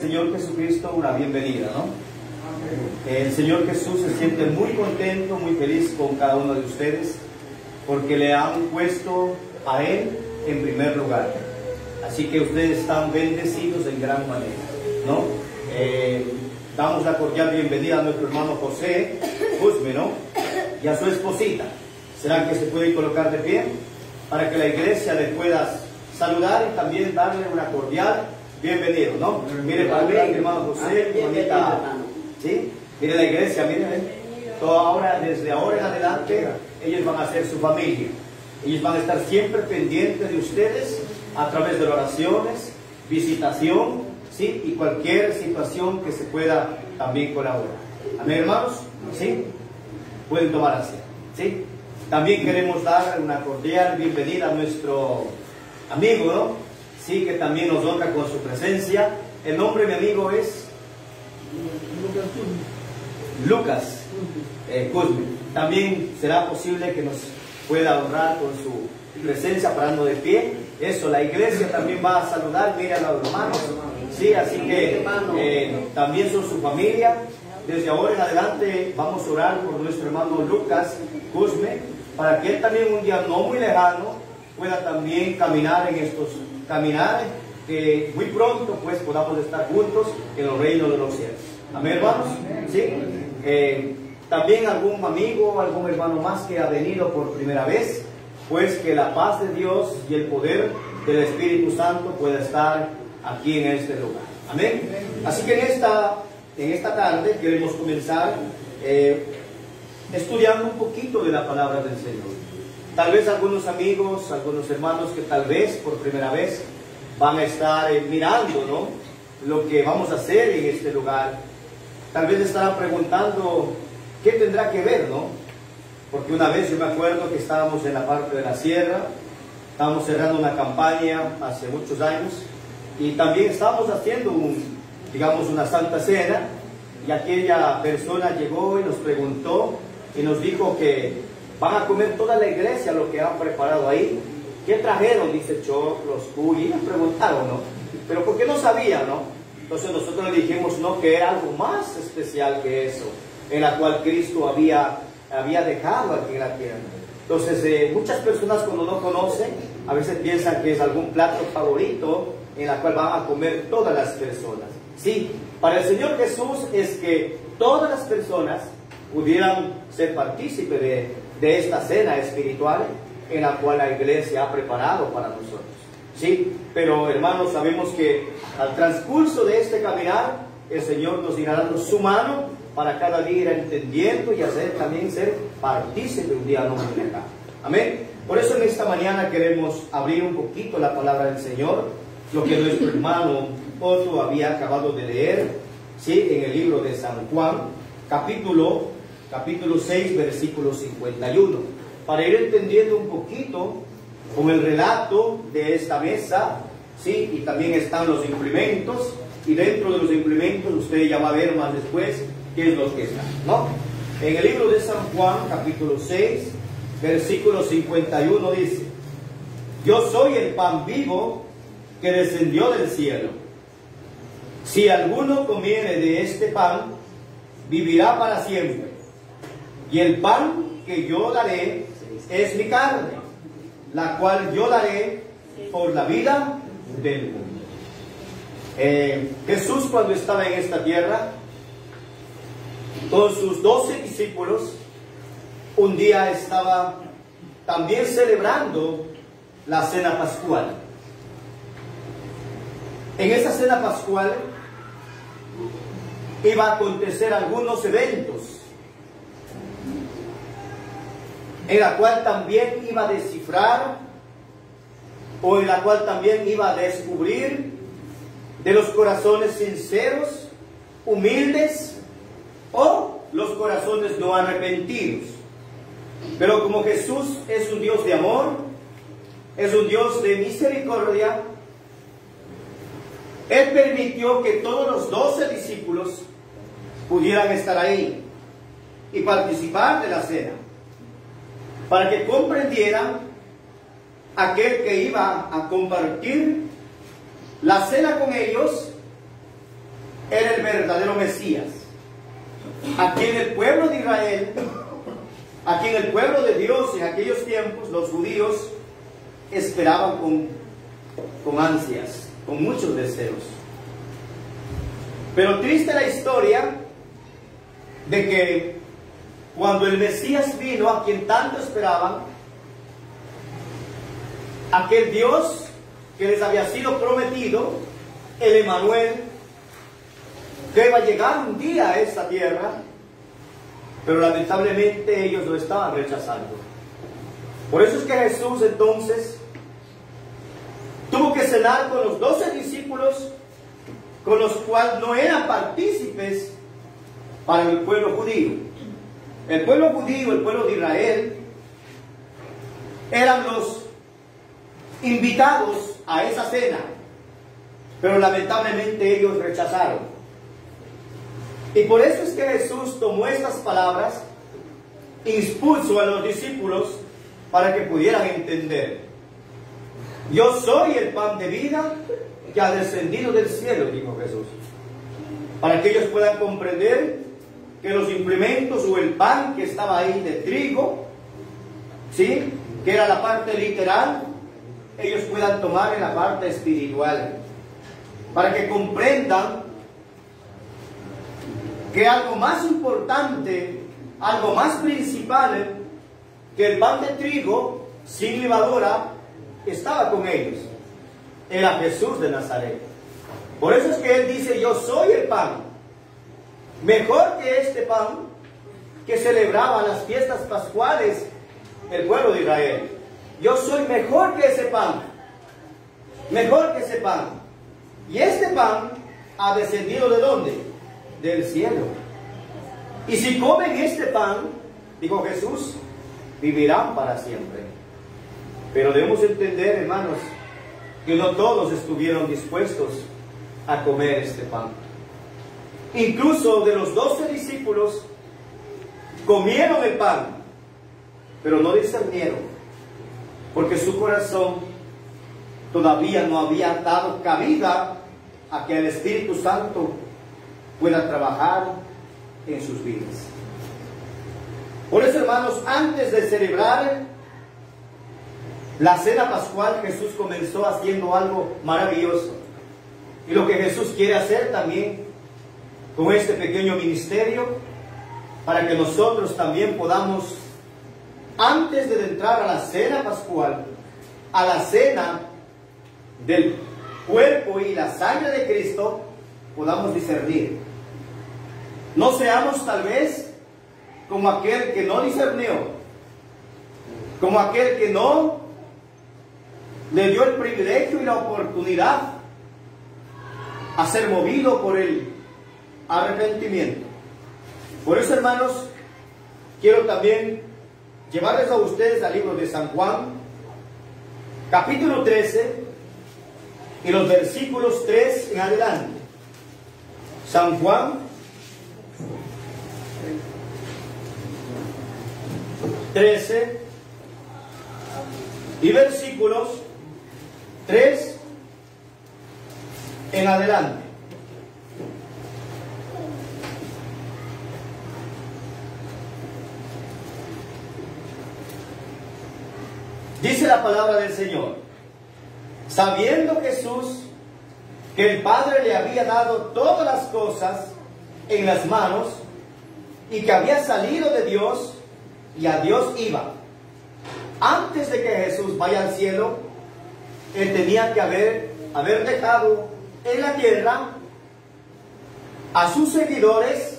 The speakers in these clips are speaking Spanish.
Señor Jesucristo una bienvenida, ¿no? El Señor Jesús se siente muy contento, muy feliz con cada uno de ustedes, porque le han puesto a Él en primer lugar. Así que ustedes están bendecidos en gran manera, ¿no? Damos la cordial bienvenida a nuestro hermano José Guzmán, ¿no? Y a su esposita. ¿Será que se pueden colocar de pie? Para que la iglesia le pueda saludar y también darle una cordial bienvenida, ¿no? Mire para mí, mi hermano José, bonita, ¿sí? Mire la iglesia, miren, desde ahora en adelante, ellos van a ser su familia. Ellos van a estar siempre pendientes de ustedes a través de oraciones, visitación, ¿sí? Y cualquier situación que se pueda también colaborar. Amén, hermanos, ¿sí? Pueden tomar asiento, ¿sí? También queremos dar una cordial bienvenida a nuestro amigo, ¿no? Sí, que también nos honra con su presencia. El nombre de mi amigo es Lucas Guzmán. También será posible que nos pueda honrar con su presencia parando de pie. Eso, la iglesia también va a saludar, mire a los hermanos. Sí, así que también son su familia. Desde ahora en adelante vamos a orar por nuestro hermano Lucas Guzmán, para que él también un día no muy lejano pueda también caminar en estos caminares, que muy pronto pues podamos estar juntos en los reinos de los cielos. Amén, hermanos. ¿Sí? También algún amigo, algún hermano más que ha venido por primera vez, pues que la paz de Dios y el poder del Espíritu Santo pueda estar aquí en este lugar. Amén. Así que en esta tarde queremos comenzar estudiando un poquito de la palabra del Señor. Tal vez algunos amigos, algunos hermanos que tal vez por primera vez van a estar mirando, ¿no?, lo que vamos a hacer en este lugar. Tal vez estarán preguntando qué tendrá que ver, ¿no? Porque una vez yo me acuerdo que estábamos en la parte de la sierra, estábamos cerrando una campaña hace muchos años y también estábamos haciendo una santa cena, y aquella persona llegó y nos preguntó y nos dijo que van a comer toda la iglesia lo que han preparado ahí. ¿Qué trajeron? Dice choclos, cuy. Y nos preguntaron, ¿no? Pero porque no sabían, ¿no? Entonces nosotros le dijimos, no, que era algo más especial que eso, en la cual Cristo había dejado aquí en la tierra. Entonces muchas personas cuando no conocen, a veces piensan que es algún plato favorito en la cual van a comer todas las personas. Sí, para el Señor Jesús es que todas las personas pudieran ser partícipes de esta cena espiritual en la cual la iglesia ha preparado para nosotros. Sí, pero hermanos, sabemos que al transcurso de este caminar, el Señor nos irá dando su mano para cada día ir entendiendo y también ser partícipe un día no muy lejano. Amén. Por eso en esta mañana queremos abrir un poquito la palabra del Señor, lo que nuestro hermano Otto había acabado de leer, ¿sí?, en el libro de San Juan, capítulo 6, versículo 51, para ir entendiendo un poquito con el relato de esta mesa, ¿sí? Y también están los implementos, y dentro de los implementos usted ya va a ver más después qué es lo que está, ¿no? En el libro de San Juan, capítulo 6, versículo 51 dice: yo soy el pan vivo que descendió del cielo. Si alguno comiere de este pan, vivirá para siempre. Y el pan que yo daré es mi carne, la cual yo daré por la vida del mundo. Jesús, cuando estaba en esta tierra con sus 12 discípulos, un día estaba también celebrando la cena pascual. En esa cena pascual iba a acontecer algunos eventos, en la cual también iba a descifrar, o en la cual también iba a descubrir de los corazones sinceros, humildes, o los corazones no arrepentidos. Pero como Jesús es un Dios de amor, es un Dios de misericordia, Él permitió que todos los 12 discípulos pudieran estar ahí y participar de la cena, para que comprendieran aquel que iba a compartir la cena con ellos, era el verdadero Mesías, a quien el pueblo de Israel, a quien el pueblo de Dios en aquellos tiempos, los judíos, esperaban con ansias, con muchos deseos. Pero triste la historia de que cuando el Mesías vino, a quien tanto esperaban, aquel Dios que les había sido prometido, el Emmanuel, que iba a llegar un día a esta tierra, pero lamentablemente ellos lo estaban rechazando. Por eso es que Jesús entonces tuvo que cenar con los 12 discípulos, con los cuales no eran partícipes para el pueblo judío. El pueblo judío, el pueblo de Israel, eran los invitados a esa cena, pero lamentablemente ellos rechazaron. Y por eso es que Jesús tomó estas palabras, impulsó a los discípulos para que pudieran entender. Yo soy el pan de vida que ha descendido del cielo, dijo Jesús, para que ellos puedan comprender que los implementos o el pan que estaba ahí de trigo, ¿sí?, que era la parte literal, ellos puedan tomar en la parte espiritual, para que comprendan que algo más importante, algo más principal que el pan de trigo sin levadura estaba con ellos, era Jesús de Nazaret. Por eso es que Él dice: yo soy el pan, mejor que este pan que celebraban las fiestas pascuales el pueblo de Israel. Yo soy mejor que ese pan, mejor que ese pan. Y este pan ha descendido ¿de dónde? Del cielo. Y si comen este pan, dijo Jesús, vivirán para siempre. Pero debemos entender, hermanos, que no todos estuvieron dispuestos a comer este pan. Incluso de los 12 discípulos comieron el pan, pero no discernieron, porque su corazón todavía no había dado cabida a que el Espíritu Santo pueda trabajar en sus vidas. Por eso, hermanos, antes de celebrar la cena pascual, Jesús comenzó haciendo algo maravilloso. Y lo que Jesús quiere hacer también con este pequeño ministerio, para que nosotros también podamos, antes de entrar a la cena pascual, a la cena del cuerpo y la sangre de Cristo, podamos discernir. No seamos tal vez como aquel que no discernió, como aquel que no le dio el privilegio y la oportunidad a ser movido por el arrepentimiento. Por eso, hermanos, quiero también llevarles a ustedes al libro de San Juan, capítulo 13, y los versículos 3 en adelante. San Juan 13 y versículos 3 en adelante. Dice la palabra del Señor: sabiendo Jesús que el Padre le había dado todas las cosas en las manos y que había salido de Dios y a Dios iba. Antes de que Jesús vaya al cielo, Él tenía que haber dejado en la tierra a sus seguidores,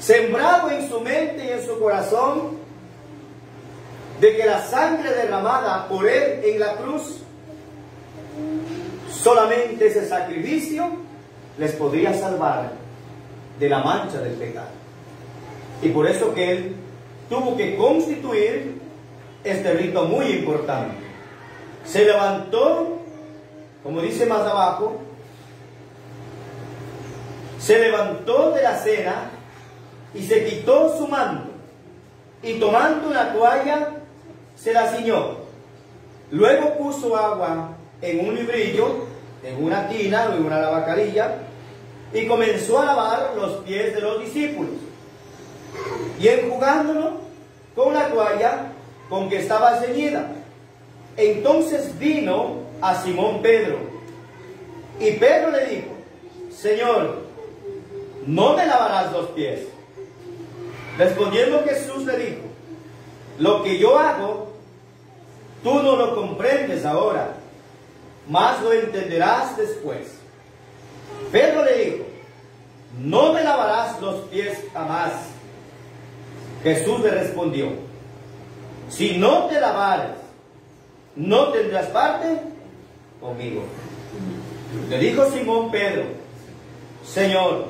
sembrado en su mente y en su corazón, de que la sangre derramada por Él en la cruz, solamente ese sacrificio les podría salvar de la mancha del pecado. Y por eso que Él tuvo que constituir este rito muy importante. Se levantó, como dice más abajo, se levantó de la cena y se quitó su manto, y tomando una toalla se la ciñó. Luego puso agua en un librillo, en una tina o en una lavacarilla, y comenzó a lavar los pies de los discípulos, y enjugándolo con la toalla con que estaba ceñida. Entonces vino a Simón Pedro, y Pedro le dijo: Señor, ¿no me lavarás los pies? Respondiendo Jesús le dijo: lo que yo hago, tú no lo comprendes ahora, mas lo entenderás después. Pedro le dijo: no me lavarás los pies jamás. Jesús le respondió: si no te lavares, no tendrás parte conmigo. Le dijo Simón Pedro: Señor,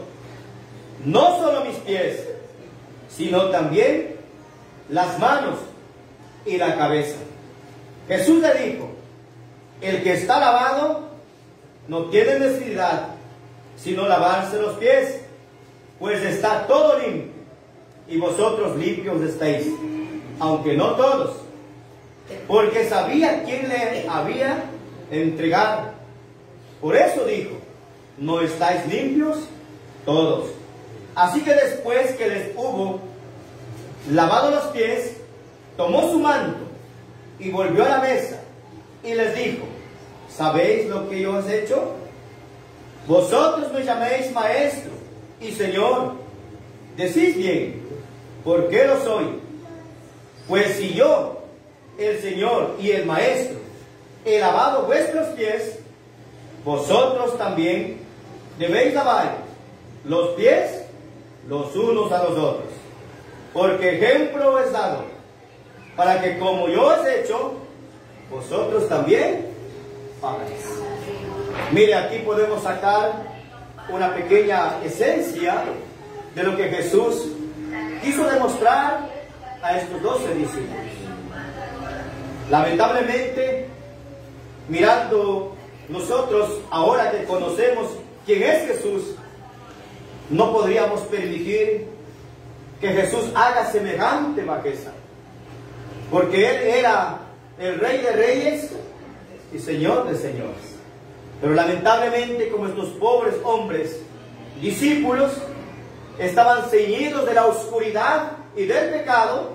no solo mis pies, sino también las manos y la cabeza. Jesús le dijo: el que está lavado no tiene necesidad sino lavarse los pies, pues está todo limpio, y vosotros limpios estáis, aunque no todos, porque sabía quién le había entregado. Por eso dijo: no estáis limpios todos. Así que después que les hubo lavado los pies, tomó su manto y volvió a la mesa y les dijo: ¿sabéis lo que yo he hecho? Vosotros me llaméis maestro y señor. Decís bien, ¿por qué lo soy? Pues si yo, el Señor y el Maestro, he lavado vuestros pies, vosotros también debéis lavar los pies los unos a los otros. Porque ejemplo es dado, para que como yo os he hecho, vosotros también hagáis. Mire, aquí podemos sacar una pequeña esencia de lo que Jesús quiso demostrar a estos 12 discípulos. Lamentablemente, mirando nosotros ahora que conocemos quién es Jesús, no podríamos permitir que Jesús haga semejante bajeza, porque Él era el Rey de Reyes y Señor de Señores. Pero lamentablemente, como estos pobres hombres, discípulos, estaban ceñidos de la oscuridad y del pecado,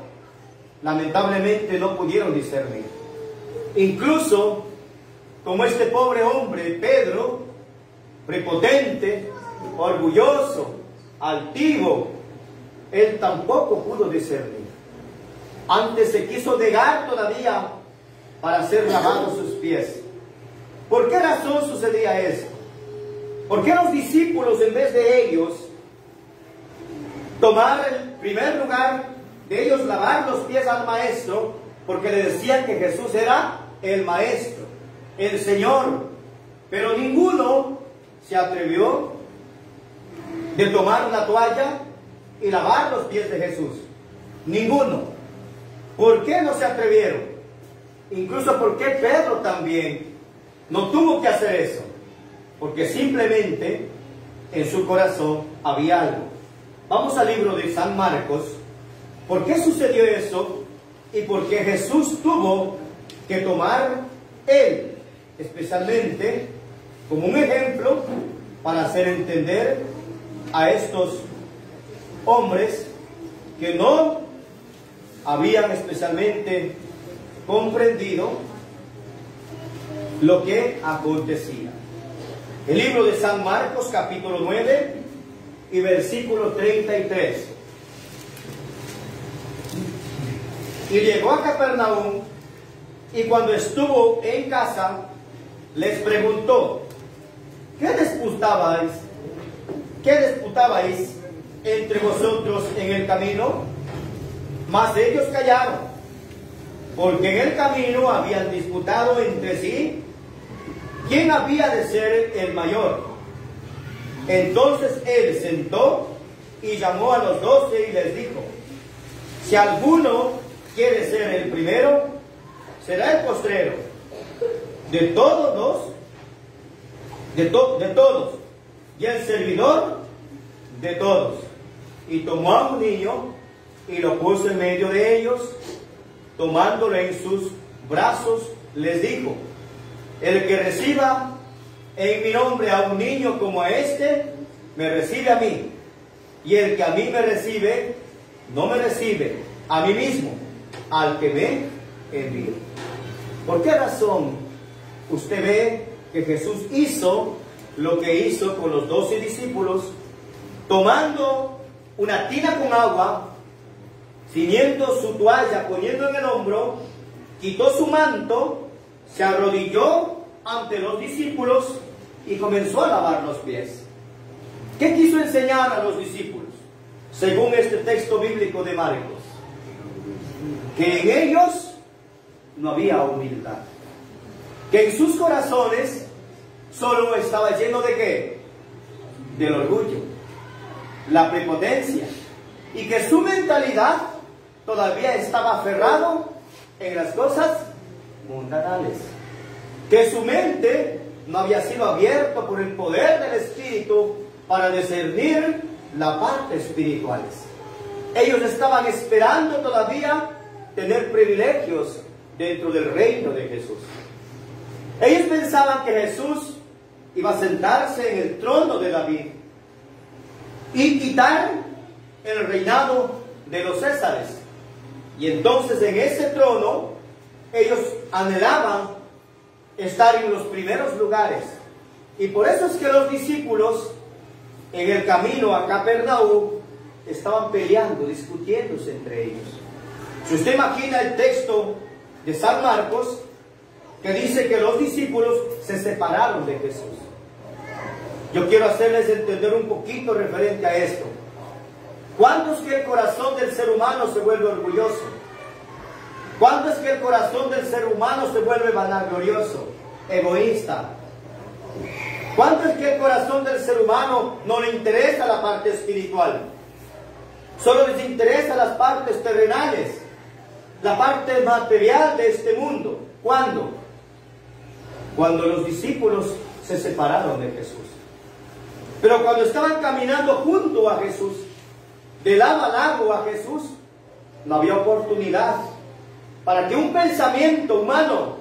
lamentablemente no pudieron discernir. Incluso, como este pobre hombre, Pedro, prepotente, orgulloso, altivo, él tampoco pudo discernir. Antes se quiso negar todavía para ser lavados sus pies. ¿Por qué razón sucedía esto? ¿Por qué los discípulos, en vez de ellos tomar el primer lugar, de ellos lavar los pies al Maestro, porque le decían que Jesús era el Maestro, el Señor, pero ninguno se atrevió de tomar una toalla y lavar los pies de Jesús? Ninguno. ¿Por qué no se atrevieron? Incluso ¿por qué Pedro también no tuvo que hacer eso? Porque simplemente en su corazón había algo. Vamos al libro de San Marcos. ¿Por qué sucedió eso? Y por qué Jesús tuvo que tomar él, especialmente, como un ejemplo para hacer entender a estos hombres que no habían especialmente comprendido lo que acontecía. El libro de San Marcos, capítulo 9 y versículo 33. Y llegó a Capernaum, y cuando estuvo en casa, les preguntó: ¿qué disputabais entre vosotros en el camino? Mas ellos callaron, porque en el camino habían disputado entre sí quién había de ser el mayor. Entonces él sentó y llamó a los 12 y les dijo: si alguno quiere ser el primero, será el postrero de todos, y el servidor de todos. Y tomó a un niño y lo puso en medio de ellos, tomándolo en sus brazos, les dijo: el que reciba en mi nombre a un niño como a este, me recibe a mí, y el que a mí me recibe, no me recibe a mí mismo, al que me envió. ¿Por qué razón usted ve que Jesús hizo lo que hizo con los 12 discípulos, tomando una tina con agua, ciñendo su toalla, poniendo en el hombro, quitó su manto, se arrodilló ante los discípulos y comenzó a lavar los pies? ¿Qué quiso enseñar a los discípulos? Según este texto bíblico de Marcos, que en ellos no había humildad, que en sus corazones solo estaba lleno de ¿qué? Del orgullo, la prepotencia, y que su mentalidad todavía estaba aferrado en las cosas mundanales, que su mente no había sido abierta por el poder del Espíritu para discernir la parte espirituales. Ellos estaban esperando todavía tener privilegios dentro del reino de Jesús. Ellos pensaban que Jesús iba a sentarse en el trono de David y quitar el reinado de los Césares. Y entonces en ese trono ellos anhelaban estar en los primeros lugares. Y por eso es que los discípulos en el camino a Capernaum estaban peleando, discutiéndose entre ellos. Si usted imagina el texto de San Marcos, que dice que los discípulos se separaron de Jesús. Yo quiero hacerles entender un poquito referente a esto. ¿Cuándo es que el corazón del ser humano se vuelve orgulloso? ¿Cuándo es que el corazón del ser humano se vuelve vanaglorioso, egoísta? ¿Cuándo es que el corazón del ser humano no le interesa la parte espiritual? Solo les interesa las partes terrenales, la parte material de este mundo. ¿Cuándo? Cuando los discípulos se separaron de Jesús. Pero cuando estaban caminando junto a Jesús, de lado a lado a Jesús, no había oportunidad para que un pensamiento humano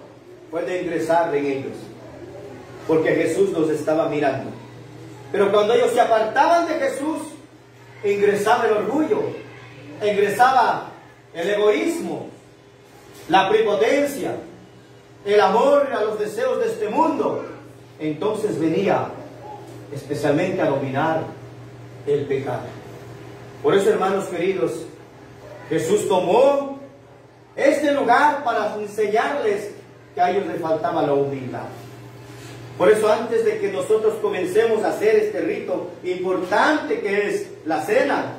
pueda ingresar en ellos, porque Jesús los estaba mirando. Pero cuando ellos se apartaban de Jesús, ingresaba el orgullo, ingresaba el egoísmo, la prepotencia, el amor a los deseos de este mundo. Entonces venía especialmente a dominar el pecado. Por eso, hermanos queridos, Jesús tomó este lugar para enseñarles que a ellos les faltaba la humildad. Por eso, antes de que nosotros comencemos a hacer este rito importante que es la cena,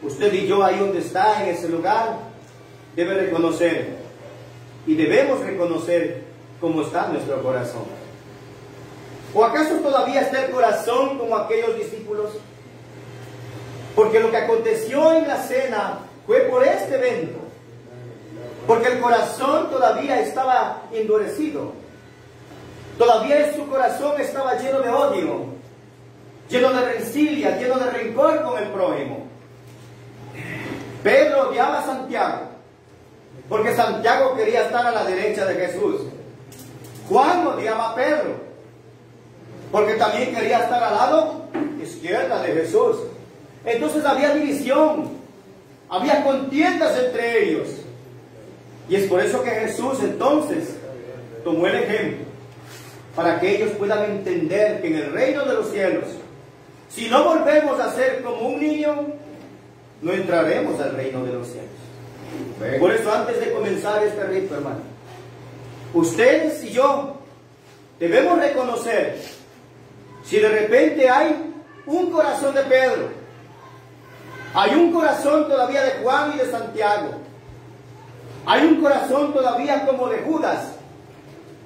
usted y yo, ahí donde está, en ese lugar, debe reconocer, y debemos reconocer cómo está nuestro corazón. ¿O acaso todavía está el corazón como aquellos discípulos? Porque lo que aconteció en la cena fue por este evento, porque el corazón todavía estaba endurecido, todavía en su corazón estaba lleno de odio, lleno de rencilla, lleno de rencor con el prójimo. Pedro odiaba a Santiago, porque Santiago quería estar a la derecha de Jesús. Juan odiaba a Pedro, porque también quería estar al lado izquierda de Jesús. Entonces había división, había contiendas entre ellos. Y es por eso que Jesús entonces tomó el ejemplo, para que ellos puedan entender que en el reino de los cielos, si no volvemos a ser como un niño, no entraremos al reino de los cielos. Por eso, antes de comenzar este rito, hermano, ustedes y yo debemos reconocer si de repente hay un corazón de Pedro, hay un corazón todavía de Juan y de Santiago, hay un corazón todavía como de Judas.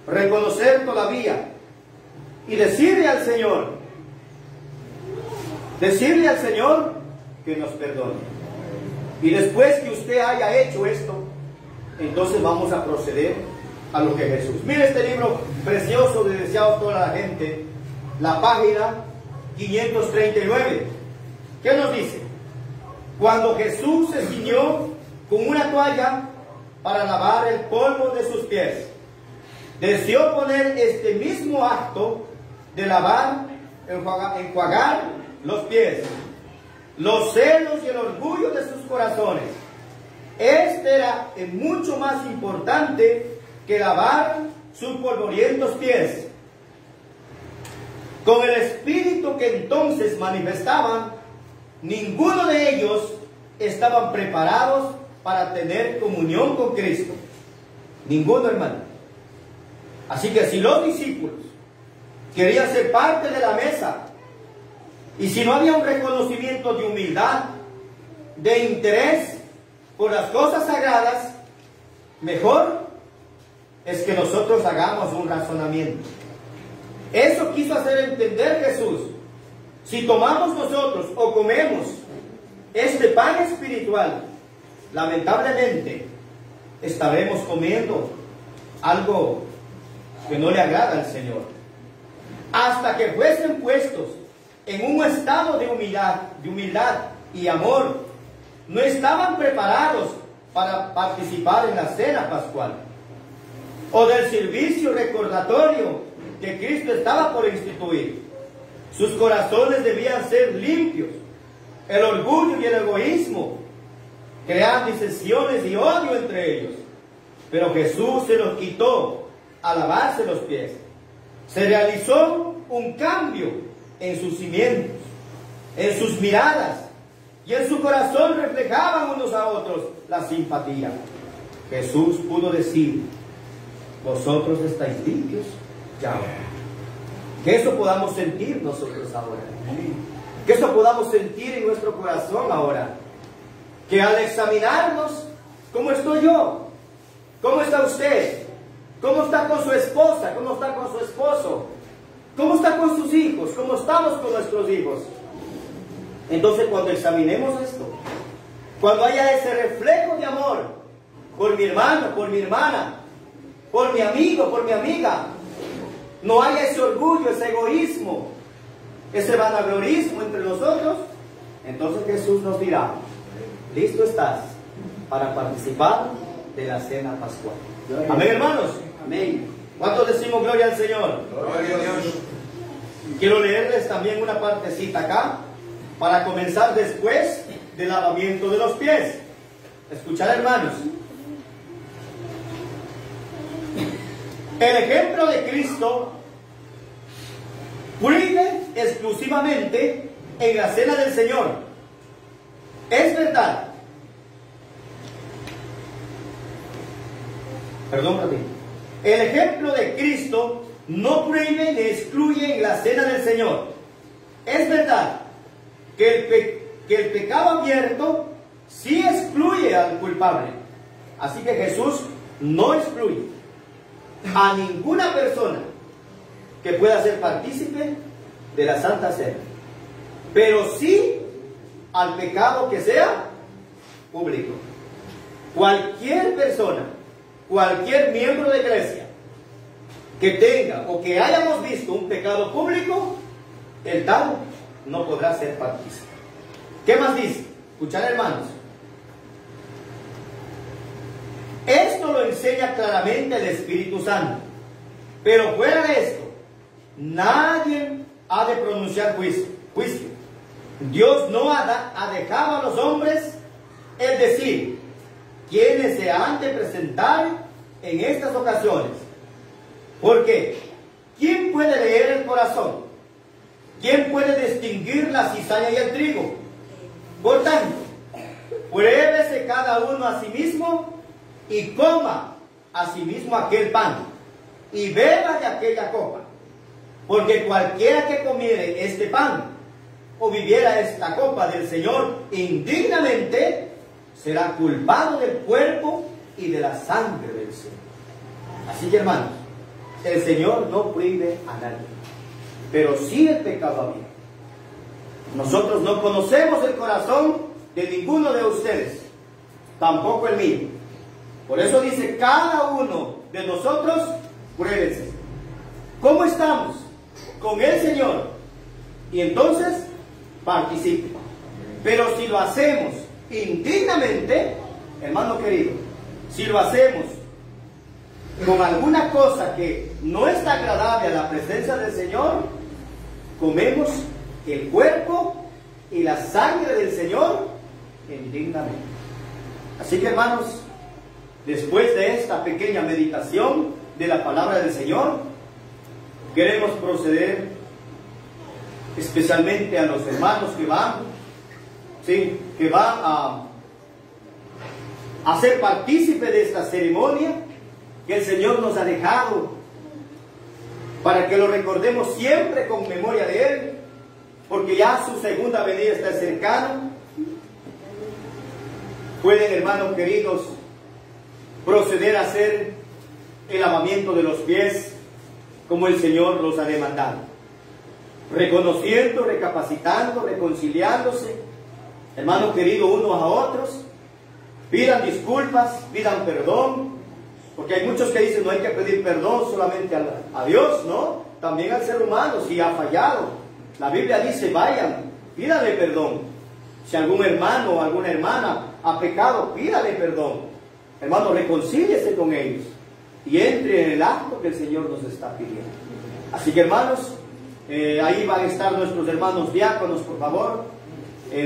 Reconocer todavía y decirle al Señor que nos perdone. Y después que usted haya hecho esto, entonces vamos a proceder a lo que Jesús. Mire este libro precioso de Deseado a toda la gente, la página 539. ¿Qué nos dice? Cuando Jesús se ciñó con una toalla para lavar el polvo de sus pies, deseó poner este mismo acto de lavar, enjuagar los pies, los celos y el orgullo de sus corazones. Este era mucho más importante que lavar sus polvorientos pies. Con el espíritu que entonces manifestaban, ninguno de ellos estaban preparados para tener comunión con Cristo. Ninguno, hermano. Así que si los discípulos querían ser parte de la mesa, y si no había un reconocimiento de humildad, de interés por las cosas sagradas, mejor es que nosotros hagamos un razonamiento. Eso quiso hacer entender Jesús. Si tomamos nosotros o comemos este pan espiritual, lamentablemente estaremos comiendo algo que no le agrada al Señor. Hasta que fuesen puestos en un estado de humildad y amor, no estaban preparados para participar en la cena pascual o del servicio recordatorio que Cristo estaba por instituir. Sus corazones debían ser limpios. El orgullo y el egoísmo creaban disensiones y odio entre ellos, pero Jesús se los quitó al lavarse los pies. Se realizó un cambio en sus cimientos, en sus miradas, y en su corazón reflejaban unos a otros la simpatía. Jesús pudo decir: vosotros estáis limpios ya. Que eso podamos sentir nosotros ahora. Que eso podamos sentir en nuestro corazón ahora. Que al examinarnos, ¿cómo estoy yo? ¿Cómo está usted? ¿Cómo está con su esposa? ¿Cómo está con su esposo? ¿Cómo está con sus hijos? ¿Cómo estamos con nuestros hijos? Entonces, cuando examinemos esto, cuando haya ese reflejo de amor por mi hermano, por mi hermana, por mi amigo, por mi amiga, no haya ese orgullo, ese egoísmo, ese vanaglorismo entre nosotros, entonces Jesús nos dirá: listo estás para participar de la cena pascual. Amén, hermanos. Amén. ¿Cuántos decimos gloria al Señor? Gloria a Dios. Quiero leerles también una partecita acá para comenzar después del lavamiento de los pies. Escuchad, hermanos. El ejemplo de Cristo prohíbe exclusivamente en la cena del Señor. Es verdad. Perdón, Rodrigo. El ejemplo de Cristo no prohíbe ni excluye en la cena del Señor. Es verdad que el pecado abierto sí excluye al culpable. Así que Jesús no excluye a ninguna persona que pueda ser partícipe de la Santa Cena, pero sí al pecado que sea público. Cualquier persona, cualquier miembro de iglesia que tenga o que hayamos visto un pecado público, el tal no podrá ser partícipe. ¿Qué más dice? Escuchad, hermanos. Esto lo enseña claramente el Espíritu Santo. Pero fuera de esto, nadie ha de pronunciar juicio. Dios no ha dejado a los hombres el decir quiénes se han de presentar en estas ocasiones. Porque ¿quién puede leer el corazón? ¿Quién puede distinguir la cizaña y el trigo? Por tanto, pruébese cada uno a sí mismo y coma a sí mismo aquel pan y beba de aquella copa. Porque cualquiera que comiere este pan o viviera esta copa del Señor indignamente, será culpado del cuerpo y de la sangre del Señor. Así que, hermanos, el Señor no prohíbe a nadie, pero sí el pecado abierto. Nosotros no conocemos el corazón de ninguno de ustedes, tampoco el mío. Por eso dice: cada uno de nosotros pruébese. ¿Cómo estamos con el Señor? Y entonces participe. Pero si lo hacemos indignamente, hermano querido, si lo hacemos con alguna cosa que no está agradable a la presencia del Señor, comemos el cuerpo y la sangre del Señor indignamente. Así que, hermanos, después de esta pequeña meditación de la palabra del Señor, queremos proceder especialmente a los hermanos que van, ¿sí?, que van a ser partícipe de esta ceremonia que el Señor nos ha dejado, para que lo recordemos siempre con memoria de Él, porque ya su segunda venida está cercana. Pueden, hermanos queridos, proceder a hacer el lavamiento de los pies como el Señor los ha demandado, reconociendo, recapacitando, reconciliándose, hermanos queridos, unos a otros. Pidan disculpas, pidan perdón, porque hay muchos que dicen no hay que pedir perdón solamente a Dios, ¿no? También al ser humano, si ha fallado. La Biblia dice, vayan, pídale perdón. Si algún hermano o alguna hermana ha pecado, pídale perdón. Hermano, reconcíliese con ellos y entre en el acto que el Señor nos está pidiendo. Así que, hermanos, ahí van a estar nuestros hermanos diáconos, por favor.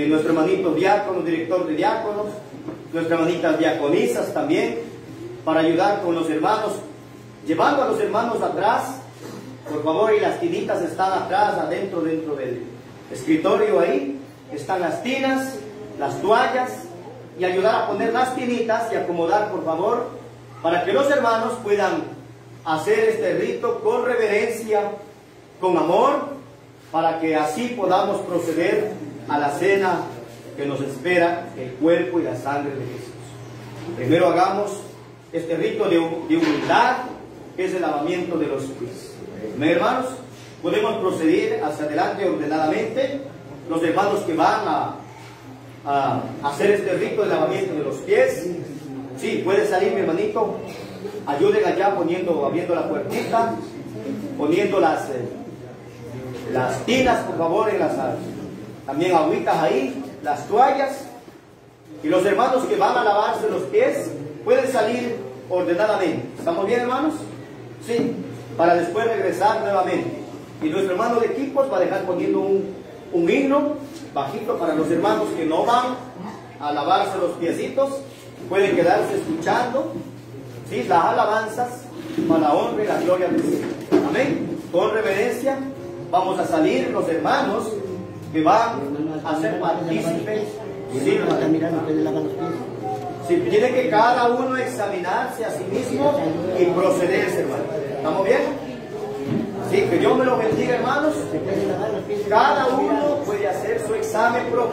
Nuestro hermanito diácono, director de diáconos, nuestras hermanitas diaconisas también, para ayudar con los hermanos, llevando a los hermanos atrás, por favor. Y las tinitas están atrás, adentro, dentro del escritorio. Ahí están las tinas, las toallas, y ayudar a poner las tinitas y acomodar, por favor, para que los hermanos puedan hacer este rito con reverencia, con amor, para que así podamos proceder a la cena que nos espera, el cuerpo y la sangre de Jesús. Primero hagamos este rito de humildad, que es el lavamiento de los pies. ¿Me, hermanos? Podemos proceder hacia adelante ordenadamente. Los hermanos que van a hacer este rito de lavamiento de los pies, sí, puede salir mi hermanito. Ayuden allá abriendo la puertita, poniendo las tinas, por favor, en las también agüitas ahí, las toallas. Y los hermanos que van a lavarse los pies pueden salir ordenadamente. ¿Estamos bien, hermanos? Sí, para después regresar nuevamente. Y nuestro hermano de equipos va a dejar poniendo un himno bajito para los hermanos que no van a lavarse los piecitos. Pueden quedarse escuchando, ¿sí?, las alabanzas para la honra y la gloria del Señor. Amén. Con reverencia vamos a salir los hermanos que van a ser partícipes. Sí, tiene que cada uno examinarse a sí mismo y procederse, hermano. ¿Estamos bien? Sí, que Dios me los bendiga, hermanos. Cada uno puede hacer su examen propio.